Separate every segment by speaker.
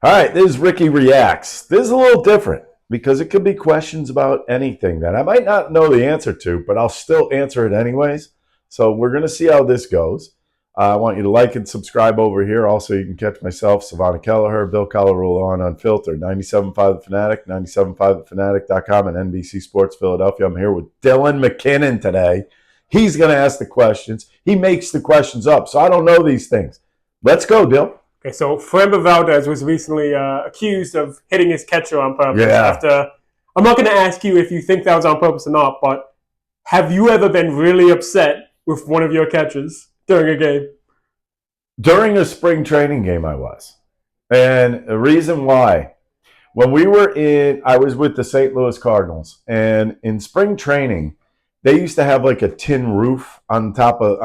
Speaker 1: All right, this is Ricky Reacts. This is a little different because it could be questions about anything that I might not know the answer to, but I'll still answer it anyways. So we're going to see how this goes. I want you to like and subscribe over here. Also, you can catch myself, Savannah Kelleher, Bill Colarulo on Unfiltered, 97.5 The Fanatic, 97.5thefanatic.com, and NBC Sports Philadelphia. I'm here with Dylan McKinnon today. He's going to ask the questions. He makes the questions up, so I don't know these things. Let's go, Bill.
Speaker 2: Okay, so Framber Valdez was recently accused of hitting his catcher on purpose.
Speaker 1: Yeah.
Speaker 2: I'm not going to ask you if you think that was on purpose or not, but have you ever been really upset with one of your catchers during a game?
Speaker 1: During a spring training game, I was. And the reason why, when I was with the St. Louis Cardinals, and in spring training, they used to have like a tin roof on top of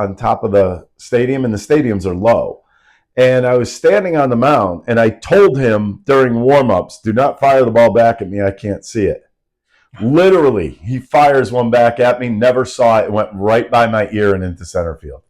Speaker 1: the stadium, and the stadiums are low. And I was standing on the mound, and I told him during warm-ups, do not fire the ball back at me. I can't see it. Literally, he fires one back at me, never saw it. It went right by my ear and into center field.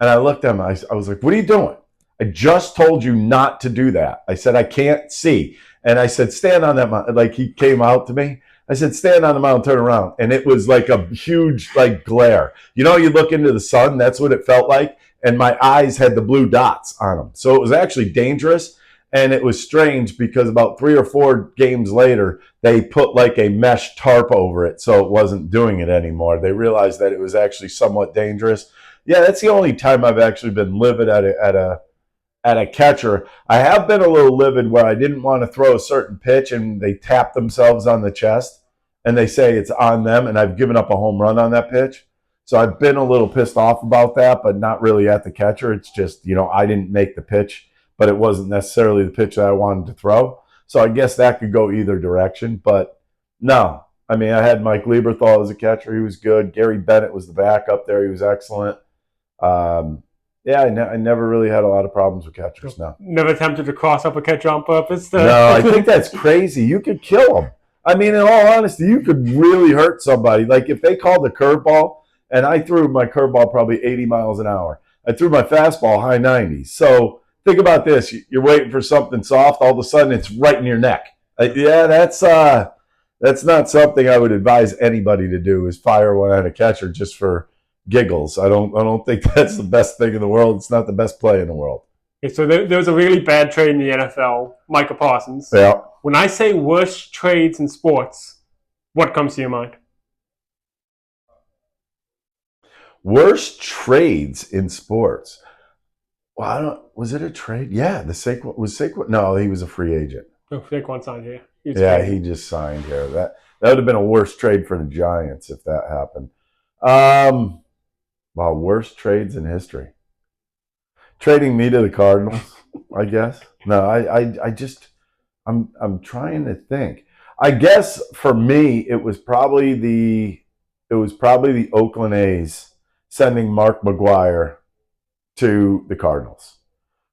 Speaker 1: And I looked at him. I was like, what are you doing? I just told you not to do that. I said, I can't see. And I said, stand on that mound. Like, he came out to me. I said, stand on the mound, turn around. And it was like a huge, like, glare. You know, you look into the sun. That's what it felt like. And my eyes had the blue dots on them. So it was actually dangerous. And it was strange because about 3 or 4 games later, they put like a mesh tarp over it so it wasn't doing it anymore. They realized that it was actually somewhat dangerous. Yeah, that's the only time I've actually been livid at a catcher. I have been a little livid where I didn't want to throw a certain pitch and they tap themselves on the chest and they say it's on them, and I've given up a home run on that pitch. So I've been a little pissed off about that, but not really at the catcher. It's just, I didn't make the pitch, but it wasn't necessarily the pitch that I wanted to throw. So I guess that could go either direction. But no, I mean, I had Mike Lieberthal as a catcher. He was good. Gary Bennett was the backup there. He was excellent. Yeah, I never really had a lot of problems with catchers. No.
Speaker 2: Never attempted to cross up a catcher on purpose?
Speaker 1: No, I think that's crazy. You could kill them. I mean, in all honesty, you could really hurt somebody. Like if they called a curveball, and I threw my curveball probably 80 miles an hour. I threw my fastball high 90s. So think about this. You're waiting for something soft. All of a sudden, it's right in your neck. Yeah, that's not something I would advise anybody to do, is fire one at a catcher just for giggles. I don't think that's the best thing in the world. It's not the best play in the world.
Speaker 2: Okay, so there was a really bad trade in the NFL, Micah Parsons.
Speaker 1: Yeah.
Speaker 2: When I say worst trades in sports, what comes to your mind?
Speaker 1: Worst trades in sports. Well, was it a trade? Yeah, Saquon. No, he was a free agent.
Speaker 2: Oh, Saquon signed here.
Speaker 1: He just signed here. That would have been a worse trade for the Giants if that happened. Wow, worst trades in history. Trading me to the Cardinals, I guess. No, I'm trying to think. I guess for me, it was probably the Oakland A's sending Mark McGwire to the Cardinals.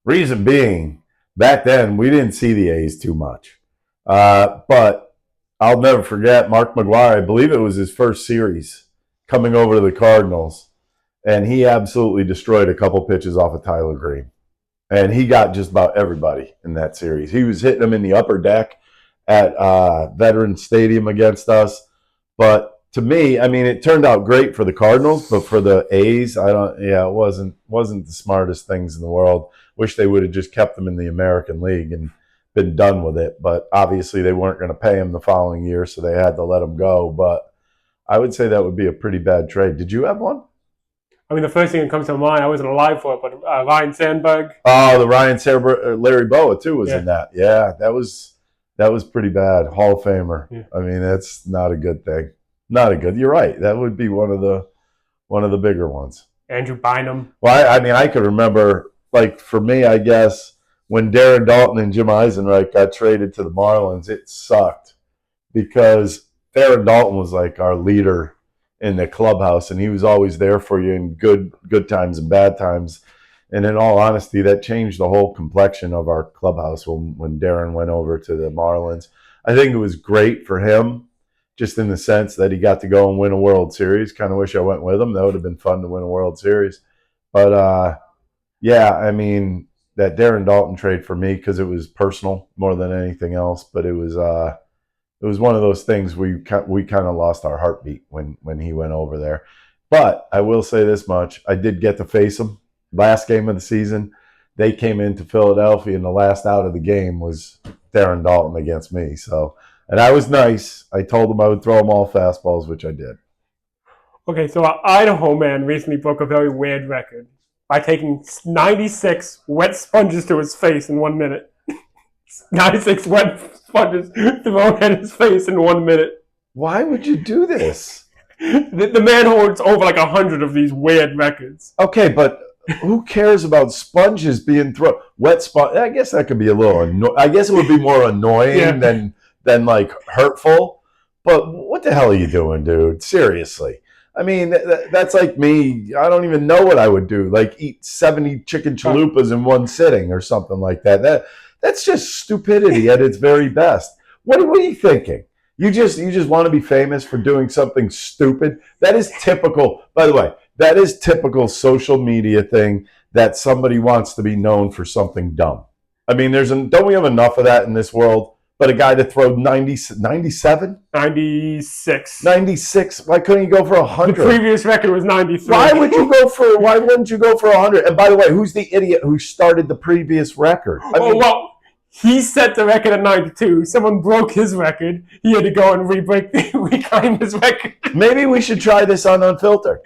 Speaker 1: Reason being, back then, we didn't see the A's too much. But I'll never forget Mark McGwire. I believe it was his first series coming over to the Cardinals, and he absolutely destroyed a couple pitches off of Tyler Green. And he got just about everybody in that series. He was hitting them in the upper deck at Veterans Stadium against us. But to me, I mean, it turned out great for the Cardinals, but for the A's, it wasn't the smartest things in the world. Wish they would have just kept them in the American League and been done with it. But obviously they weren't going to pay him the following year, so they had to let him go. But I would say that would be a pretty bad trade. Did you have one?
Speaker 2: I mean, the first thing that comes to mind, I wasn't alive for it, but Ryan Sandberg.
Speaker 1: Oh, the Ryan Sandberg, Larry Boa too was in that. Yeah, that was pretty bad. Hall of Famer. Yeah. I mean, that's not a good thing. Not a good. You're right. That would be one of the bigger ones.
Speaker 2: Andrew Bynum.
Speaker 1: Well, I mean, I could remember, like for me, I guess when Darren Dalton and Jim Eisenreich got traded to the Marlins, it sucked because Darren Dalton was like our leader in the clubhouse, and he was always there for you in good times and bad times. And in all honesty, that changed the whole complexion of our clubhouse when Darren went over to the Marlins. I think it was great for him, just in the sense that he got to go and win a World Series. Kind of wish I went with him. That would have been fun to win a World Series. But, yeah, I mean, that Darren Dalton trade for me because it was personal more than anything else. But it was one of those things we kind of lost our heartbeat when he went over there. But I will say this much: I did get to face him last game of the season. They came into Philadelphia, and the last out of the game was Darren Dalton against me. So, and I was nice. I told him I would throw him all fastballs, which I did.
Speaker 2: Okay, so an Idaho man recently broke a very weird record by taking 96 wet sponges to his face in 1 minute. 96 wet sponges thrown at his face in 1 minute.
Speaker 1: Why would you do this?
Speaker 2: The man holds over like 100 of these weird records.
Speaker 1: Okay, but who cares about sponges being thrown? Wet sponge. I guess that could be a little. I guess it would be more annoying than like hurtful. But what the hell are you doing, dude? Seriously. I mean, that's like me. I don't even know what I would do. Like eat 70 chicken chalupas in one sitting or something like that. That's just stupidity at its very best. What are you thinking? You just want to be famous for doing something stupid? That is typical. By the way, that is typical social media thing that somebody wants to be known for something dumb. I mean, don't we have enough of that in this world? But a guy to throw 97?
Speaker 2: 96.
Speaker 1: 96. Why couldn't he go for 100?
Speaker 2: The previous record was 93.
Speaker 1: Why wouldn't you go for 100? And by the way, who's the idiot who started the previous record?
Speaker 2: Well, he set the record at 92. Someone broke his record. He had to go and reclaim his record.
Speaker 1: Maybe we should try this on Unfiltered.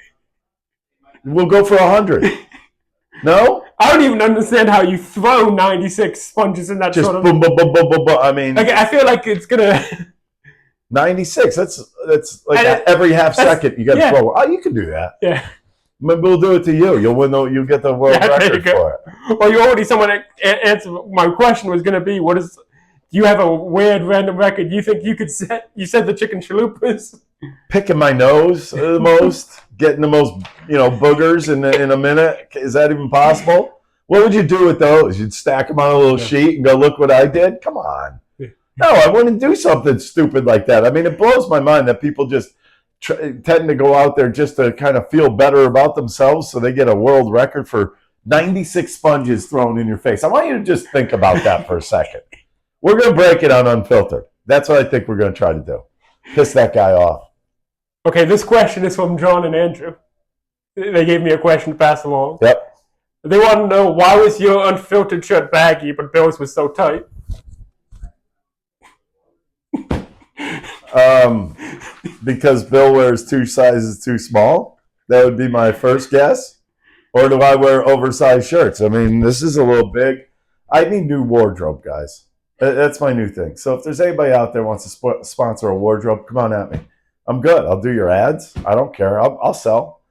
Speaker 1: We'll go for 100. No?
Speaker 2: I don't even understand how you throw 96 sponges in that
Speaker 1: just
Speaker 2: sort of...
Speaker 1: boom, boom, boom, boom, boom, boom. I mean...
Speaker 2: I feel like it's going to...
Speaker 1: 96. That's like every half second you got to throw. Oh, you can do that.
Speaker 2: Yeah.
Speaker 1: Maybe we'll do it to you. You'll win. You'll get the world record for it.
Speaker 2: Well, you already someone answered. My question was going to be, do you have a weird random record you think you could set? You said the chicken chalupas.
Speaker 1: Picking my nose the most, getting the most, boogers in a minute. Is that even possible? What would you do with those? You'd stack them on a little sheet and go, look what I did? Come on. No, I wouldn't do something stupid like that. I mean, it blows my mind that people just tend to go out there just to kind of feel better about themselves so they get a world record for 96 sponges thrown in your face. I want you to just think about that for a second. We're going to break it on Unfiltered. That's what I think we're going to try to do. Piss that guy off.
Speaker 2: Okay, this question is from John and Andrew. They gave me a question to pass along.
Speaker 1: Yep.
Speaker 2: They want to know, why was your Unfiltered shirt baggy but Bill's was so tight?
Speaker 1: Because Bill wears 2 sizes too small. That would be my first guess. Or do I wear oversized shirts? I mean, this is a little big. I need new wardrobe, guys. That's my new thing. So if there's anybody out there who wants to sponsor a wardrobe, come on at me. I'm good. I'll do your ads. I don't care. I'll sell.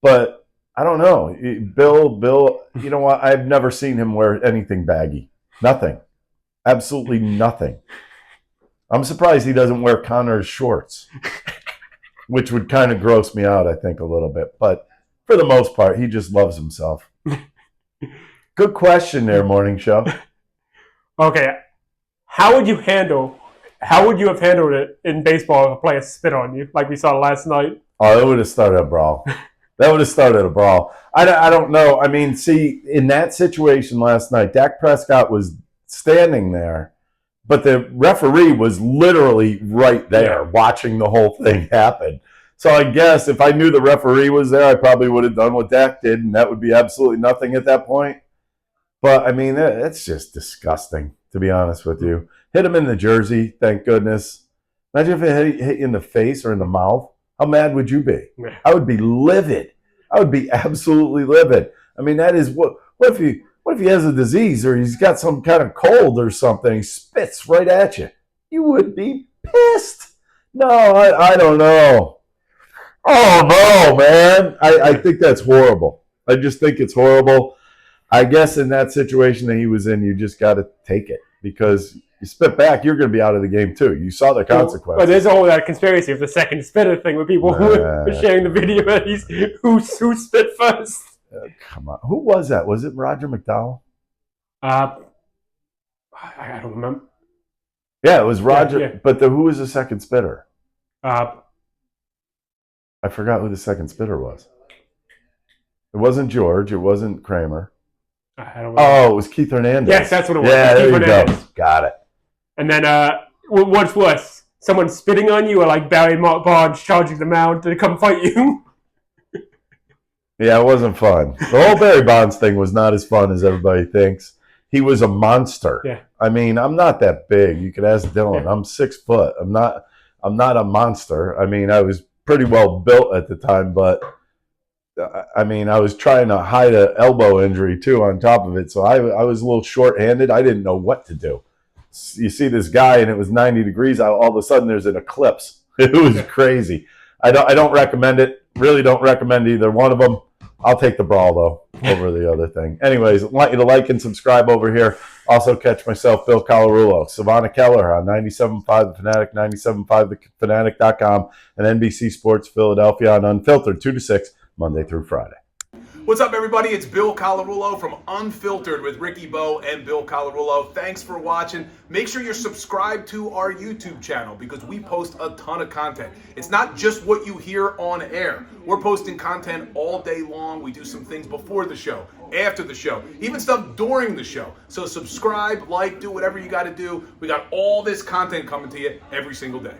Speaker 1: But I don't know. Bill, you know what? I've never seen him wear anything baggy. Nothing. Absolutely nothing. I'm surprised he doesn't wear Connor's shorts, which would kind of gross me out, I think, a little bit. But for the most part, he just loves himself. Good question there, Morning Show. Okay.
Speaker 2: How would you have handled it in baseball if a player spit on you, like we saw last night?
Speaker 1: Oh, it would have started a brawl. I don't know. I mean, see, in that situation last night, Dak Prescott was standing there, but the referee was literally right there watching the whole thing happen. So I guess if I knew the referee was there, I probably would have done what Dak did, and that would be absolutely nothing at that point. But, I mean, it's just disgusting, to be honest with you. Hit him in the jersey, thank goodness. Imagine if it hit you in the face or in the mouth. How mad would you be?
Speaker 2: Yeah.
Speaker 1: I would be livid. I would be absolutely livid. I mean, that is what if he has a disease or he's got some kind of cold or something, he spits right at you. You would be pissed. No, I don't know. Oh, no, man. I think that's horrible. I just think it's horrible. I guess in that situation that he was in, you just got to take it because you spit back, you're going to be out of the game too. You saw the consequences.
Speaker 2: But there's all that conspiracy of the second spitter thing with people who were sharing the video that who spit first.
Speaker 1: Come on. Who was that? Was it Roger McDowell?
Speaker 2: I don't remember.
Speaker 1: Yeah, it was Roger.
Speaker 2: Yeah.
Speaker 1: But who was the second spitter?
Speaker 2: I
Speaker 1: forgot who the second spitter was. It wasn't George. It wasn't Kramer.
Speaker 2: I don't know.
Speaker 1: Oh, it was Keith Hernandez.
Speaker 2: Yes, that's what it was.
Speaker 1: Yeah,
Speaker 2: Keith
Speaker 1: there you go.
Speaker 2: Hernandez.
Speaker 1: Got it.
Speaker 2: And then, what's worse? Someone spitting on you or like Barry Bonds charging the mound to come fight you?
Speaker 1: Yeah, it wasn't fun. The whole Barry Bonds thing was not as fun as everybody thinks. He was a monster.
Speaker 2: Yeah.
Speaker 1: I mean, I'm not that big. You could ask Dylan.
Speaker 2: Yeah.
Speaker 1: I'm 6 foot. I'm not a monster. I mean, I was pretty well built at the time, but I mean, I was trying to hide an elbow injury too on top of it. So I was a little short-handed. I didn't know what to do. You see this guy and it was 90 degrees. All of a sudden there's an eclipse. It was crazy. I don't recommend it. Really don't recommend either one of them. I'll take the brawl, though, over the other thing. Anyways, I want you to like and subscribe over here. Also catch myself, Bill Colarulo, Savannah Keller on 97.5 The Fanatic, 97.5thefanatic.com, and NBC Sports Philadelphia on Unfiltered, 2 to 6, Monday through Friday.
Speaker 3: What's up, everybody? It's Bill Colarulo from Unfiltered with Ricky Bo and Bill Colarulo. Thanks for watching. Make sure you're subscribed to our YouTube channel because we post a ton of content. It's not just what you hear on air. We're posting content all day long. We do some things before the show, after the show, even stuff during the show. So subscribe, like, do whatever you got to do. We got all this content coming to you every single day.